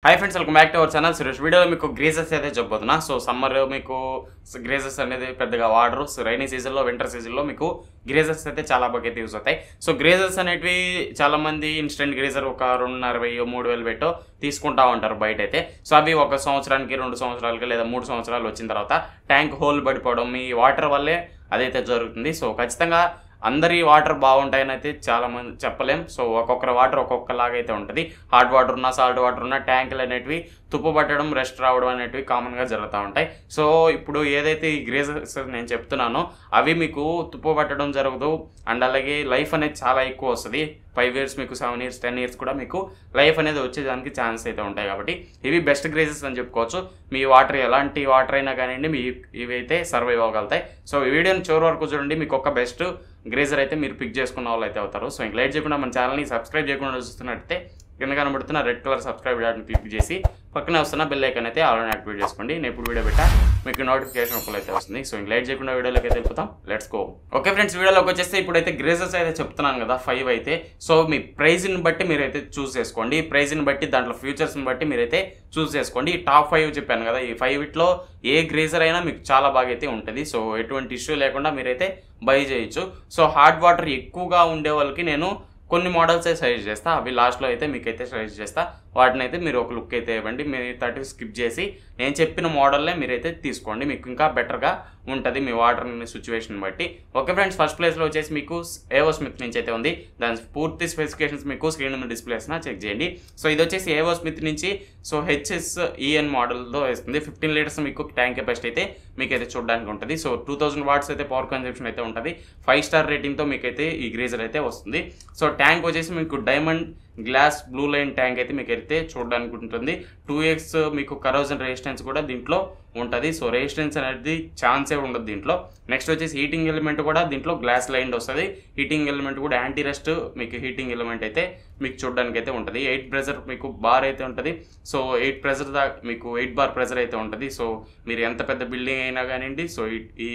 High friends welcome back to our channel Suresh video में geysers అయితే చెప్పబోతున్నా సో సమ్మర్ మీకు గ్రీజర్స్ అనేది పెద్దగా వాడరు సో రైనీ సీజన్ లో వింటర్ సీజన్ లో మీకు గ్రీజర్స్ అయితే చాలా బాగా యూస్ అవుతాయి సో గ్రీజర్స్ అనేవి చాలా మంది ఇన్స్టెంట్ గ్రీజర్ ఒక 2,500 3,000 పెట్టో తీసుకుంటా ఉంటారు బయట అయితే సో అవి ఒక సంవత్సరానికి 2 సంవత్సరాలకి లేదా 3 సంవత్సరాలు వచ్చిన తర్వాత ట్యాంక్ హోల్ పడిపోవడం మీ వాటర్ వల్లే అదైతే జరుగుతుంది సో ఖచ్చితంగా అందరి వాటర్ బాగుంటాయని అయితే చాలా మంది చెప్పలేం సో ఒక్కొక్కరి వాటర్ ఒక్కొక్కలాగా అయితే ఉంటుంది హాట్ వాటర్ ఉన్న సాల్ట్ వాటర్ ఉన్న ట్యాంకులు అనేటివి తుప్పు పట్టడం రెస్ట్ రావడం అనేటివి కామన్గా జరుగుతూ ఉంటాయి సో ఇప్పుడు ఏదైతే ఈ గ్రీజర్స్ నేను చెప్తున్నానో అవి మీకు తుప్పు పట్టడం జరగదు అండ్ అలాగే లైఫ్ అనేది చాలా ఎక్కువ వస్తుంది 5 years మీకు 7 years 10 years కూడా మీకు లైఫ్ అనేది వచ్చేదానికి ఛాన్స్ అయితే ఉంటాయి కాబట్టి ఇవి బెస్ట్ గ్రీజర్స్ అని చెప్పుకోవచ్చు మీ వాటర్ ఎలాంటి వాటర్ అయినా కానివ్వండి మీ ఇవైతే సర్వైవ్ అవ్వగలుగుతాయి సో ఈ వీడియోని చివరి వరకు చూడండి మీకు ఒక బెస్ట్ గ్రీజర్ అయితే మీరు పిక్ చేసుకున్న వాళ్ళు అయితే అవుతారు సో ఇంక లేట్ చేయకుండా మన ఛానల్ని సబ్స్క్రైబ్ చేయకుండా చూస్తున్నట్టయితే కింద కనబడుతున్న red colour subscribe button click చేసి పక్కనే వస్తున్న బెల్ ఐకాన్ అయితే ఆల్రెడీ యాక్టివేట్ చేసుకోండి నేను ఇప్పుడు వీడియో పెట్టా మీకు నోటిఫికేషన్ ఒకళ్ళు అయితే వస్తుంది సో ఇంక లేట్ చేయకుండా వీడియోలోకి అయితే వెళ్ళిపోతాం లెట్స్ గో ఓకే ఫ్రెండ్స్ వీడియోలోకి వచ్చేస్తే ఇప్పుడైతే గ్రీజర్స్ అయితే చెప్తున్నాను కదా 5 అయితే సో మీ ప్రైజ్ని బట్టి మీరైతే చూస్ చేసుకోండి ప్రైజ్ని బట్టి దాంట్లో ఫ్యూచర్స్ని బట్టి మీరైతే చూస్ చేసుకోండి ఈ టాప్ 5 చెప్పాను కదా ఈ 5లో ఏ గ్రీజర్ అయినా మీకు చాలా బాగా అయితే ఉంటుంది సో ఎటువంటి ఇష్యూ లేకుండా మీరైతే బై చేయొచ్చు సో హాట్ వాటర్ ఎక్కువగా ఉండే వాళ్ళకి నేను కొన్ని మోడల్స్ అయితే సజెస్ట్ చేస్తా అవి లాస్ట్లో అయితే మీకైతే సజెస్ట్ చేస్తా వాటిని అయితే మీరు ఒక లుక్ అయితే ఇవ్వండి మీరు 30 స్కిప్ చేసి నేను చెప్పిన మోడల్నే మీరైతే తీసుకోండి మీకు ఇంకా బెటర్గా ఉంటుంది మీ వాటర్ సిచ్యువేషన్ బట్టి ఓకే ఫ్రెండ్స్ ఫస్ట్ ప్లేస్లో వచ్చేసి మీకు ఏవో స్మిత్ నుంచి అయితే ఉంది దాని పూర్తి స్పెసిఫికేషన్స్ మీకు స్క్రీన్ మీద డిస్ప్లేస్న చెక్ చేయండి సో ఇది వచ్చేసి ఏవో స్మిత్ నుంచి సో HSEN మోడల్తో వేస్తుంది 15 లీటర్స్ మీకు ట్యాంక్ కెపాసిటీ అయితే మీకైతే చూడడానికి ఉంటుంది సో 2000 వాట్స్ అయితే పవర్ కన్జంప్షన్ అయితే ఉంటుంది 5 స్టార్ రేటింగ్తో మీకైతే ఈ గ్రీజర్ అయితే వస్తుంది సో ట్యాంక్ వచ్చేసి మీకు diamond glass blue line tank అయితే మీకు అయితే చూడడానికి ఉంటుంది 2x మీకు కరోజన్ రెసిస్టెన్స్ కూడా దీంట్లో ఉంటుంది సో రెసిస్టెన్స్ అనేది ఛాన్సే ఉండదు దీంట్లో నెక్స్ట్ వచ్చేసి హీటింగ్ ఎలిమెంట్ కూడా దీంట్లో గ్లాస్ లైన్ వస్తుంది హీటింగ్ ఎలిమెంట్ కూడా యాంటీ రస్ట్ మీకు హీటింగ్ ఎలిమెంట్ అయితే మీకు చూడడానికి అయితే ఉంటుంది 8 ప్రెజర్ మీకు బార్ అయితే ఉంటుంది సో 8 ప్రెజర్ మీకు 8 బార్ ప్రెజర్ అయితే ఉంటుంది సో మీరు ఎంత పెద్ద బిల్డింగ్ అయినా కానివ్వండి సో ఈ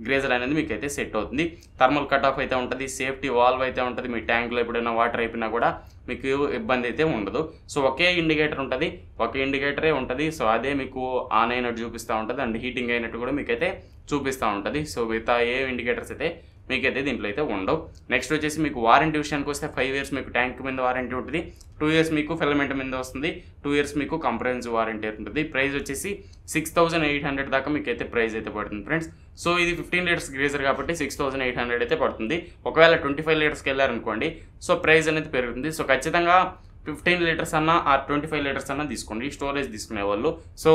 గ్రేజర్ అనేది మీకు అయితే సెట్ అవుతుంది థర్మల్ కట్ ఆఫ్ అయితే ఉంటుంది సేఫ్టీ వాల్వ్ అయితే ఉంటుంది మీ ట్యాంక్లో ఎప్పుడైనా వాటర్ అయిపోయినా కూడా మీకు ఇబ్బంది అయితే ఉండదు సో ఒకే ఇండికేటర్ ఉంటుంది ఒకే ఇండికేటరే ఉంటుంది సో అదే మీకు ఆన్ అయినట్టు చూపిస్తూ ఉంటుంది అండ్ హీటింగ్ అయినట్టు కూడా మీకైతే చూపిస్తూ ఉంటుంది సో మిగతా ఏ ఇండికేటర్స్ అయితే మీకైతే దీంట్లో అయితే ఉండవు నెక్స్ట్ వచ్చేసి మీకు వారంటీ విషయానికి వస్తే 5 years మీకు ట్యాంక్ మీద వారంటీ ఉంటుంది 2 years మీకు ఫిలమెంట్ మీద వస్తుంది 2 years మీకు కంప్రహెన్సివ్ వారంటీ ఉంటుంది ప్రైస్ వచ్చేసి 6,800 దాకా మీకైతే ప్రైస్ అయితే పడుతుంది ఫ్రెండ్స్ సో ఇది 15 లీటర్స్ గ్రీజర్ కాబట్టి 6,800 అయితే పడుతుంది ఒకవేళ 25 లీటర్స్కి వెళ్ళారనుకోండి సో ప్రైస్ అనేది పెరుగుతుంది సో ఖచ్చితంగా 15 లీటర్స్ అన్నా ఆ 25 లీటర్స్ అన్నా తీసుకోండి స్టోరేజ్ తీసుకునే వాళ్ళు సో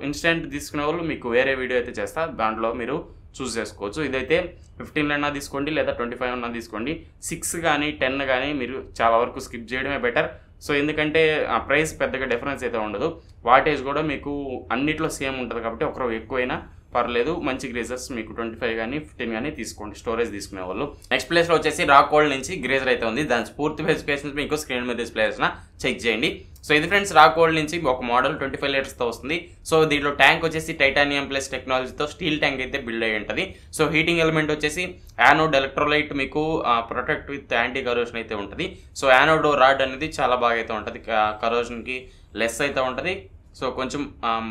ఇన్స్టెంట్ తీసుకునే వాళ్ళు మీకు వేరే వీడియో అయితే చేస్తా దాంట్లో మీరు చూస్ చేసుకోవచ్చు ఇదైతే 15 అన్నా తీసుకోండి లేదా 25 అన్నా తీసుకోండి 6 కానీ 10 కానీ మీరు చాలా వరకు స్కిప్ చేయడమే బెటర్ సో ఎందుకంటే ఆ ప్రైస్ పెద్దగా డిఫరెన్స్ అయితే ఉండదు వాటేజ్ కూడా మీకు అన్నిట్లో సేమ్ ఉంటుంది కాబట్టి ఒకరు ఎక్కువైనా పర్లేదు మంచి గ్రీజర్స్ మీకు 25 కానీ 15 కానీ తీసుకోండి స్టోరేజ్ తీసుకునే వాళ్ళు నెక్స్ట్ ప్లేస్లో వచ్చేసి రాకోల్డ్ నుంచి గ్రీజర్ అయితే ఉంది దాని పూర్తి స్పెసిఫికేషన్స్ మీకు స్క్రీన్ మీద డిస్ప్లే చేసిన చెక్ చేయండి సో ఇది ఫ్రెండ్స్ రాకోల్డ్ నుంచి ఒక మోడల్ 25 లీటర్స్తో వస్తుంది సో దీంట్లో ట్యాంక్ వచ్చేసి టైటానియం ప్లస్ టెక్నాలజీతో స్టీల్ ట్యాంక్ అయితే బిల్డ్ అయ్యి ఉంటుంది సో హీటింగ్ ఎలిమెంట్ వచ్చేసి యానోడ్ ఎలక్ట్రోలైట్ మీకు ప్రొటెక్ట్ విత్ యాంటీ కరోజన్ అయితే ఉంటుంది సో యానోడ్ రాడ్ అనేది చాలా బాగా అయితే ఉంటుంది కరోజన్కి లెస్ అయితే ఉంటుంది సో కొంచెం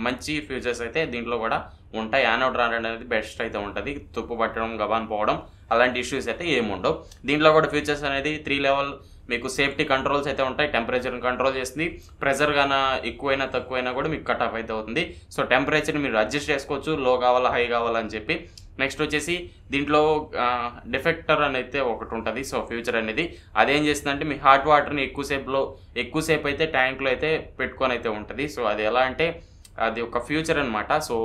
మంచి ఫీచర్స్ అయితే దీంట్లో కూడా ఉంటాయి యానోడ్ రాడ్ అనేది బెస్ట్ అయితే ఉంటుంది తుప్పు పట్టడం గబాన్ పోవడం అలాంటి ఇష్యూస్ అయితే ఏముండవు దీంట్లో కూడా ఫీచర్స్ అనేది 3 level మీకు సేఫ్టీ కంట్రోల్స్ అయితే ఉంటాయి టెంపరేచర్ని కంట్రోల్ చేస్తుంది ప్రెజర్ గానా ఎక్కువైనా తక్కువైనా కూడా మీకు కట్ ఆఫ్ అయితే అవుతుంది సో టెంపరేచర్ని మీరు అడ్జస్ట్ చేసుకోవచ్చు లో కావాలా హై కావాలని చెప్పి నెక్స్ట్ వచ్చేసి దీంట్లో డిఫెక్టర్ అనేది ఒకటి ఉంటుంది సో ఫ్యూచర్ అనేది అదేం చేస్తుందంటే మీ హాట్ వాటర్ని ఎక్కువసేపు అయితే ట్యాంక్లో అయితే పెట్టుకొని అయితే ఉంటుంది సో అది ఎలా అంటే అది ఒక ఫ్యూచర్ అనమాట సో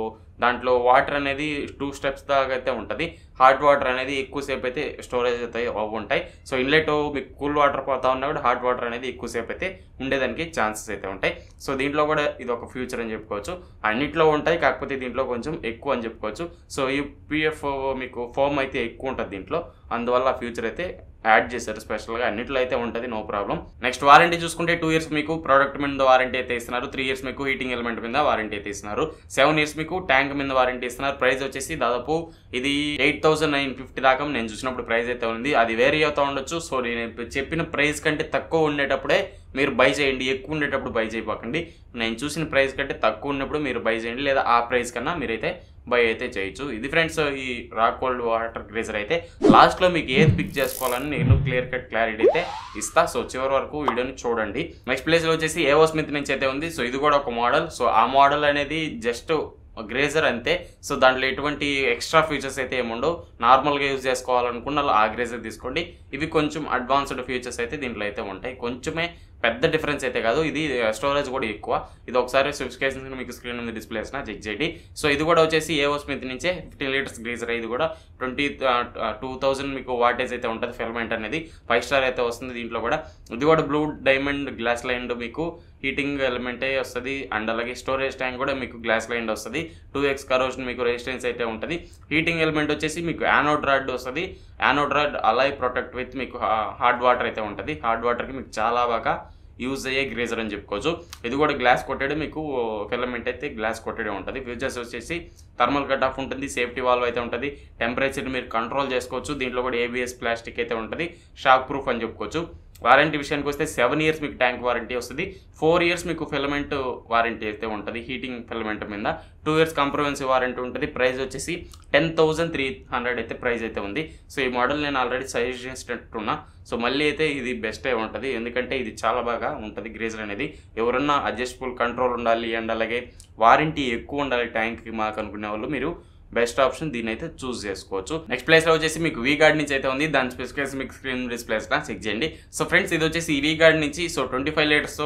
దాంట్లో వాటర్ అనేది 2 steps దాకా అయితే ఉంటుంది హాట్ వాటర్ అనేది ఎక్కువసేపు అయితే స్టోరేజ్ అయితే ఉంటాయి సో ఇన్లెట్ మీకు కూల్ వాటర్ పోతా ఉన్నా కూడా హాట్ వాటర్ అనేది ఎక్కువసేపు అయితే ఉండేదానికి ఛాన్సెస్ అయితే ఉంటాయి సో దీంట్లో కూడా ఇది ఒక ఫ్యూచర్ అని చెప్పుకోవచ్చు అన్నిట్లో ఉంటాయి కాకపోతే దీంట్లో కొంచెం ఎక్కువ అని చెప్పుకోవచ్చు సో ఈ PF మీకు ఫోమ్ అయితే ఎక్కువ ఉంటుంది దీంట్లో అందువల్ల ఫ్యూచర్ అయితే యాడ్ చేశారు స్పెషల్గా అన్నిట్లో అయితే ఉంటుంది నో ప్రాబ్లం నెక్స్ట్ వారంటీ చూసుకుంటే 2 years మీకు ప్రోడక్ట్ మీద వారంటీ అయితే ఇస్తున్నారు 3 years మీకు హీటింగ్ ఎలిమెంట్ మీద వారంటీ అయితే ఇస్తున్నారు 7 years మీకు ట్యాంక్ మీద వారంటీ ఇస్తున్నారు ప్రైస్ వచ్చేసి దాదాపు ఇది 8,950 దాకా నేను చూసినప్పుడు ప్రైస్ అయితే ఉంది అది వేరీ అవుతూ ఉండొచ్చు సో నేను చెప్పిన ప్రైస్ కంటే తక్కువ ఉండేటప్పుడే మీరు బై చేయండి. ఎక్కువ ఉండేటప్పుడు బై చేయకండి. నేను చూసిన ప్రైస్ కంటే తక్కువ ఉన్నప్పుడు మీరు బై చేయండి, లేదా ఆ ప్రైస్ కన్నా మీరైతే బై అయితే చేయొచ్చు. ఇది ఫ్రెండ్స్ ఈ రాక్ కోల్డ్ వాటర్ గ్రేజర్ అయితే. లాస్ట్లో మీకు ఏది పిక్ చేసుకోవాలని నేను క్లియర్ కట్ క్లారిటీ అయితే ఇస్తా. సో చివరి వరకు వీడియోని చూడండి. నెక్స్ట్ ప్లేస్లో వచ్చేసి ఏవో స్మిత్ నుంచి అయితే ఉంది. సో ఇది కూడా ఒక మోడల్. సో ఆ మోడల్ అనేది జస్ట్ గ్రేజర్ అంతే. సో దాంట్లో ఎటువంటి ఎక్స్ట్రా ఫీచర్స్ అయితే ఏముండవు. నార్మల్గా యూజ్ చేసుకోవాలనుకున్న ఆ గ్రేజర్ తీసుకోండి. ఇవి కొంచెం అడ్వాన్స్డ్ ఫీచర్స్ అయితే దీంట్లో అయితే ఉంటాయి. కొంచెమే, పెద్ద డిఫరెన్స్ అయితే కాదు. ఇది స్టోరేజ్ కూడా ఎక్కువ. ఇది ఒకసారి స్పెసిఫికేషన్స్ మీకు స్క్రీన్ మీద డిస్ప్లే చేసిన చెక్ చేయండి. సో ఇది కూడా వచ్చేసి ఏవో స్మిత్ నుంచే 15 లీటర్స్ గ్రేజర్. ఇది కూడా 22,000 మీకు వాటేజ్ అయితే ఉంటుంది. ఫిలమెంట్ అనేది 5 స్టార్ అయితే వస్తుంది దీంట్లో కూడా. ఇది కూడా బ్లూ డైమండ్ గ్లాస్ లైన్ మీకు హీటింగ్ ఎలిమెంటే వస్తుంది. అండ్ అలాగే స్టోరేజ్ ట్యాంక్ కూడా మీకు గ్లాస్ లైన్ వస్తుంది. 2x కరోషన్ మీకు రెసిస్టెన్స్ అయితే ఉంటుంది. హీటింగ్ ఎలిమెంట్ వచ్చేసి మీకు యానోడ్ రాడ్ వస్తుంది. Anode rod Alai protect with మీకు హార్డ్ వాటర్ అయితే ఉంటుంది. హార్డ్ వాటర్కి మీకు చాలా బాగా యూజ్ అయ్యే గ్రేజర్ అని చెప్పుకోవచ్చు. ఇది కూడా గ్లాస్ కొట్టెడ్, మీకు ఫిలమెంట్ అయితే గ్లాస్ కొట్టెడే ఉంటుంది. ఫీచర్స్ వచ్చేసి థర్మల్ కట్ ఆఫ్ ఉంటుంది, సేఫ్టీ వాల్వ్ అయితే ఉంటుంది, టెంపరేచర్ మీరు కంట్రోల్ చేసుకోవచ్చు. దీంట్లో కూడా ABS ప్లాస్టిక్ అయితే ఉంటుంది, షాక్ ప్రూఫ్ అని చెప్పుకోవచ్చు. వారంటీ విషయానికి వస్తే 7 years మీకు ట్యాంక్ వారంటీ వస్తుంది. 4 years మీకు ఫిలమెంట్ వారంటీ అయితే ఉంటుంది హీటింగ్ ఫిలమెంట్ మీద. 2 years కాంప్రహెన్సివ్ వారంటీ ఉంటుంది. ప్రైస్ వచ్చేసి 10,300 అయితే ప్రైస్ అయితే ఉంది. సో ఈ మోడల్ నేను ఆల్రెడీ సజెస్ట్ చేసినట్టున్నా. సో మళ్ళీ అయితే ఇది బెస్టే ఉంటుంది, ఎందుకంటే ఇది చాలా బాగా ఉంటుంది గ్రేజర్ అనేది. ఎవరన్నా అడ్జస్టబుల్ కంట్రోల్ ఉండాలి అండ్ అలాగే వారంటీ ఎక్కువ ఉండాలి ట్యాంక్కి మాకు అనుకునే వాళ్ళు మీరు బెస్ట్ ఆప్షన్ దీని అయితే చూస్ చేసుకోవచ్చు. నెక్స్ట్ ప్లేస్లో వచ్చేసి మీకు V-Guard నుంచి అయితే ఉంది. దాని స్పెసిఫికేషన్ మీకు స్క్రీన్ డిస్ప్లేస్ చెక్ చేయండి. సో ఫ్రెండ్స్ ఇది వచ్చేసి V-Guard నుంచి. సో 25 లీటర్స్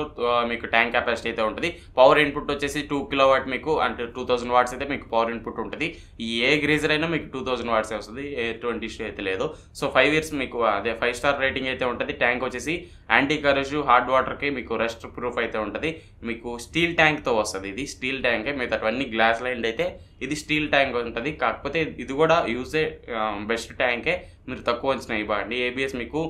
మీకు ట్యాంక్ కెపాసిటీ అయితే ఉంటుంది. పవర్ ఇన్పుట్ వచ్చేసి 2 kW మీకు, అంటే 2000 వాట్స్ అయితే మీకు పవర్ ఇన్పుట్ ఉంటుంది. ఏ గ్రేజర్ అయినా మీకు 2000 వాట్స్ వస్తుంది, ఎటువంటి ఇష్యూ అయితే లేదు. సో 5 years మీకు అదే 5 స్టార్ రేటింగ్ అయితే ఉంటుంది. ట్యాంక్ వచ్చేసి యాంటీ కరోసివ్ హార్డ్ వాటర్కి మీకు రస్ట్ ప్రూఫ్ అయితే ఉంటుంది. మీకు స్టీల్ ట్యాంక్తో వస్తుంది. ఇది స్టీల్ ట్యాంకే, మిగతావన్నీ గ్లాస్ లైన్ అయితే ఇది స్టీల్ ట్యాంక్ ఉంటుంది. కాకపోతే ఇది కూడా యూజే బెస్ట్ ట్యాంకే, మీరు తక్కువ అంచనా ఇవ్వండి. ABS మీకు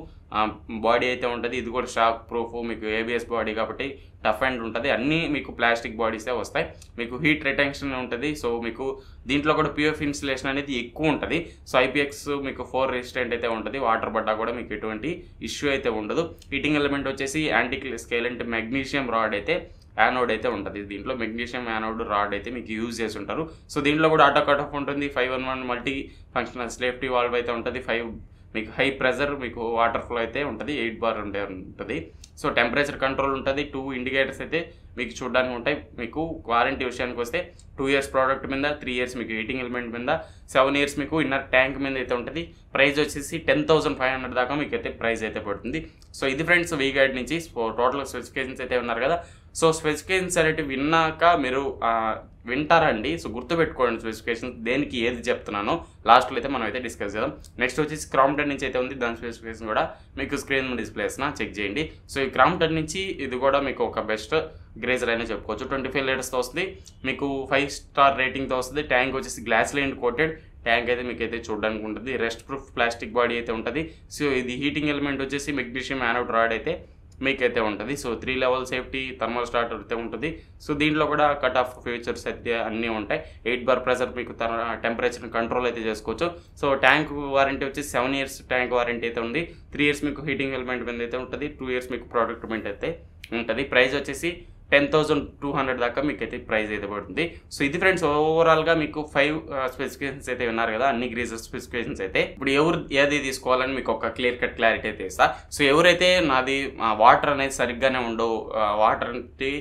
బాడీ అయితే ఉంటుంది. ఇది కూడా షాక్ ప్రూఫ్, మీకు ABS బాడీ కాబట్టి టఫ్ అండ్ ఉంటుంది. అన్నీ మీకు ప్లాస్టిక్ బాడీసే వస్తాయి. మీకు హీట్ రిటెన్షన్ ఉంటుంది. సో మీకు దీంట్లో కూడా PF ఇన్సులేషన్ అనేది ఎక్కువ ఉంటుంది. సో IPX మీకు 4 రెసిస్టెంట్ అయితే ఉంటుంది. వాటర్ పడ్డా కూడా మీకు ఎటువంటి ఇష్యూ అయితే ఉండదు. హీటింగ్ ఎలిమెంట్ వచ్చేసి యాంటీ స్కేలెంట్ మెగ్నీషియం రాడ్ అయితే యానోడ్ అయితే ఉంటుంది. దీంట్లో మెగ్నీషియం యానోడ్ రాడ్ అయితే మీకు యూజ్ చేసి ఉంటారు. సో దీంట్లో కూడా ఆటో కట్ ఆఫ్ ఉంటుంది. 511 మల్టీ ఫంక్షనల్ సేఫ్టీ వాల్వ్ అయితే ఉంటుంది. 5 మీకు హై ప్రెజర్ మీకు వాటర్ ఫ్లో అయితే ఉంటుంది. 8 bar ఉంటుంది. సో టెంపరేచర్ కంట్రోల్ ఉంటుంది. 2 ఇండికేటర్స్ అయితే మీకు చూడడానికి ఉంటాయి. మీకు వారంటీ విషయానికి వస్తే 2 years ప్రోడక్ట్ మీద, 3 years మీకు హీటింగ్ ఎలిమెంట్ మీద, 7 years మీకు ఇన్నర్ ట్యాంక్ మీద అయితే ఉంటుంది. ప్రైస్ వచ్చేసి 10,500 దాకా మీకు అయితే ప్రైస్ అయితే పడుతుంది. సో ఇది ఫ్రెండ్స్ V-Guard నుంచి. సో టోటల్ స్పెసిఫికేషన్స్ అయితే ఉన్నారు కదా. సో స్పెసిఫికేషన్స్ అనేవి విన్నాక మీరు వింటారండి. సో గుర్తుపెట్టుకోండి స్పెసిఫికేషన్స్ దేనికి ఏది చెప్తున్నానో. లాస్ట్లో అయితే మనం అయితే డిస్కస్ చేద్దాం. నెక్స్ట్ వచ్చేసి క్రాంప్టన్ నుంచి అయితే ఉంది. దాని స్పెసిఫికేషన్ కూడా మీకు స్క్రీన్ డిస్ప్లేస్న చెక్ చేయండి. సో ఈ క్రాంప్టన్ నుంచి ఇది కూడా మీకు ఒక బెస్ట్ గ్రేజర్ అయినా చెప్పుకోవచ్చు. 25 లీటర్స్తో వస్తుంది. మీకు 5 స్టార్ రేటింగ్తో వస్తుంది. ట్యాంక్ వచ్చేసి గ్లాస్ లైన్ కోటెడ్ ట్యాంక్ అయితే మీకు అయితే చూడడానికి ఉంటుంది. రెస్ట్ ప్రూఫ్ ప్లాస్టిక్ బాడీ అయితే ఉంటుంది. సో ఇది హీటింగ్ ఎలిమెంట్ వచ్చేసి మెగ్నీషియం యానోడ్ రాడ్ అయితే మీకైతే ఉంటుంది. So 3 level safety thermal starter అయితే ఉంటుంది. సో దీంట్లో కూడా కట్ ఆఫ్ ఫీచర్స్ అయితే అన్నీ ఉంటాయి. 8 bar ప్రెషర్ మీకు టెంపరేచర్ కంట్రోల్ అయితే చేసుకోవచ్చు. సో ట్యాంక్ వారంటీ వచ్చి 7 years ట్యాంక్ వారంటీ అయితే ఉంది. 3 years మీకు హీటింగ్ ఎలిమెంట్ మీద అయితే ఉంటుంది. 2 years మీకు ప్రోడక్ట్ మెంట్ అయితే ఉంటుంది. ప్రైస్ వచ్చేసి 10,200 దాకా మీకు అయితే ప్రైస్ అయితే పడుతుంది. సో ఇది ఫ్రెండ్స్ ఓవరాల్గా మీకు 5 స్పెసిఫికేషన్స్ అయితే ఉన్నారు కదా, అన్ని గ్రేజర్ స్పెసిఫికేషన్స్ అయితే. ఇప్పుడు ఎవరు ఏది తీసుకోవాలని మీకు ఒక క్లియర్ కట్ క్లారిటీ అయితే ఇస్తా. సో ఎవరైతే నాది వాటర్ అనేది సరిగ్గానే ఉండవు, వాటర్ అంటే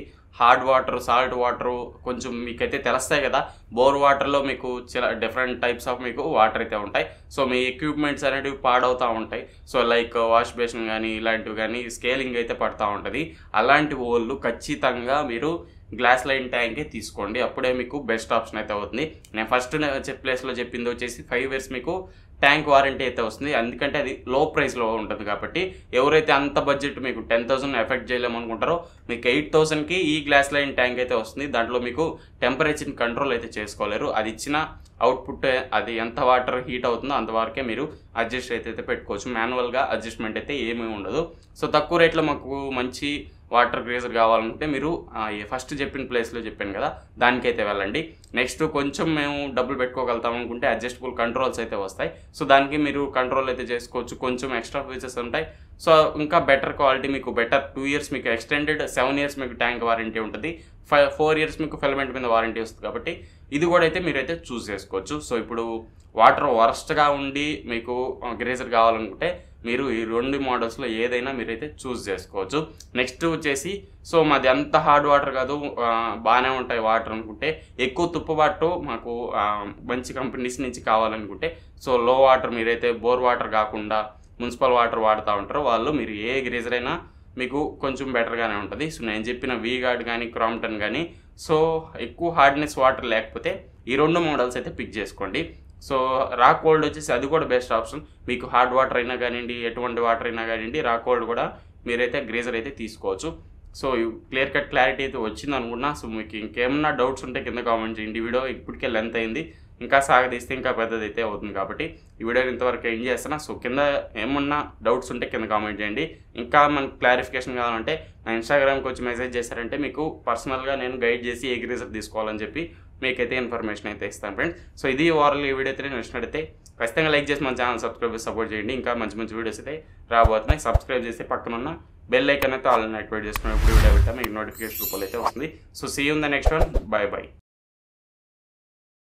హార్డ్ వాటర్, సాల్ట్ వాటర్ కొంచెం మీకైతే తెలుస్తాయి కదా. బోర్ వాటర్లో మీకు చాలా డిఫరెంట్ టైప్స్ ఆఫ్ మీకు వాటర్ అయితే ఉంటాయి. సో మీ ఎక్విప్మెంట్స్ అనేటివి పాడవుతూ ఉంటాయి. సో లైక్ వాష్ బేసిన్ కానీ ఇలాంటివి కానీ స్కేలింగ్ అయితే పడుతూ ఉంటుంది. అలాంటి వాళ్ళు ఖచ్చితంగా మీరు గ్లాస్ లైన్ ట్యాంకే తీసుకోండి. అప్పుడే మీకు బెస్ట్ ఆప్షన్ అయితే అవుతుంది. నేను ఫస్ట్ ప్లేస్లో చెప్పింది వచ్చేసి 5 years మీకు ట్యాంక్ వారంటీ అయితే వస్తుంది. ఎందుకంటే అది లో ప్రైస్లో ఉంటుంది కాబట్టి ఎవరైతే అంత బడ్జెట్ మీకు 10,000 ఎఫెక్ట్ చేయలేమనుకుంటారో మీకు 8,000కి ఈ గ్లాస్ లైన్ ట్యాంక్ అయితే వస్తుంది. దాంట్లో మీకు టెంపరేచర్ కంట్రోల్ అయితే చేసుకోలేరు. అది ఇచ్చిన అవుట్పుట్ అది ఎంత వాటర్ హీట్ అవుతుందో అంతవరకే మీరు అడ్జస్ట్ అయితే పెట్టుకోవచ్చు. మాన్యువల్గా అడ్జస్ట్మెంట్ అయితే ఏమీ ఉండదు. సో తక్కువ రేట్లో మాకు మంచి వాటర్ గ్రేజర్ కావాలనుకుంటే మీరు ఫస్ట్ చెప్పిన ప్లేస్లో చెప్పాను కదా దానికైతే వెళ్ళండి. నెక్స్ట్ కొంచెం మేము డబ్బులు పెట్టుకోగలుగుతాం అనుకుంటే అడ్జస్టబుల్ కంట్రోల్స్ అయితే వస్తాయి. సో దానికి మీరు కంట్రోల్ అయితే చేసుకోవచ్చు. కొంచెం ఎక్స్ట్రా ఫీచర్స్ ఉంటాయి. సో ఇంకా బెటర్ క్వాలిటీ, మీకు బెటర్ 2 years మీకు ఎక్స్టెండెడ్, 7 years మీకు ట్యాంక్ వారంటీ ఉంటుంది, 4 years మీకు ఫిలమెంట్ మీద వారంటీ వస్తుంది. కాబట్టి ఇది కూడా అయితే మీరైతే చూస్ చేసుకోవచ్చు. సో ఇప్పుడు వాటర్ వరస్ట్గా ఉండి మీకు గ్రేజర్ కావాలనుకుంటే మీరు ఈ 2 మోడల్స్లో ఏదైనా మీరైతే చూస్ చేసుకోవచ్చు. నెక్స్ట్ వచ్చేసి సో మాది అంత హార్డ్ వాటర్ కాదు, బాగానే ఉంటాయి వాటర్ అనుకుంటే, ఎక్కువ తుప్పుబాటు మాకు మంచి కంపెనీస్ నుంచి కావాలనుకుంటే సో లో వాటర్ మీరైతే బోర్ వాటర్ కాకుండా మున్సిపల్ వాటర్ వాడుతూ ఉంటారో వాళ్ళు మీరు ఏ గ్రేజర్ అయినా మీకు కొంచెం బెటర్గానే ఉంటుంది. సో నేను చెప్పిన వీగార్డ్ కానీ క్రాంప్టన్ కానీ సో ఎక్కువ హార్డ్నెస్ వాటర్ లేకపోతే ఈ 2 మోడల్స్ అయితే పిక్ చేసుకోండి. సో రాక్ కోల్డ్ వచ్చేసి అది కూడా బెస్ట్ ఆప్షన్. మీకు హార్డ్ వాటర్ అయినా కానివ్వండి, ఎటువంటి వాటర్ అయినా కానివ్వండి, రాక్ కోల్డ్ కూడా మీరైతే గ్రేజర్ అయితే తీసుకోవచ్చు. సో క్లియర్ కట్ క్లారిటీ అయితే వచ్చింది అనుకున్నా. సో మీకు ఇంకేమన్నా డౌట్స్ ఉంటే కింద కామెంట్ చేయండి. వీడియో ఇప్పటికే లెంత్ అయింది, ఇంకా సాగదీస్తే ఇంకా పెద్దది అయితే అవుతుంది. కాబట్టి ఈ వీడియోని ఇంతవరకు ఎండ్ చేస్తున్నా. సో కింద ఏమన్నా డౌట్స్ ఉంటే కింద కామెంట్ చేయండి. ఇంకా మనకు క్లారిఫికేషన్ కావాలంటే నా ఇన్స్టాగ్రామ్కి వచ్చి మెసేజ్ చేశారంటే మీకు పర్సనల్గా నేను గైడ్ చేసి ఏ గ్రేజర్ తీసుకోవాలని చెప్పి మీకైతే ఇన్ఫర్మేషన్ అయితే ఇస్తాను ఫ్రెండ్స్. సో ఇది ఓవరాల్ ఈ వీడియో అయితే నేను నచ్చినట్టయితే ఖచ్చితంగా లైక్ చేసి మన ఛానల్ సబ్స్క్రైబ్ చేసి సపోర్ట్ చేయండి. ఇంకా మంచి మంచి వీడియోస్ అయితే రాబోతున్నాయి. సబ్స్క్రైబ్ చేసి పక్కనున్న బెల్ ఐకాన్ అయితే ఆల్రెడీ యాక్టివేట్ చేసుకున్నప్పుడు వీడియో పెట్టా మీకు నోటిఫికేషన్ రూపంలో అయితే వస్తుంది. So see you in the next one. Bye by.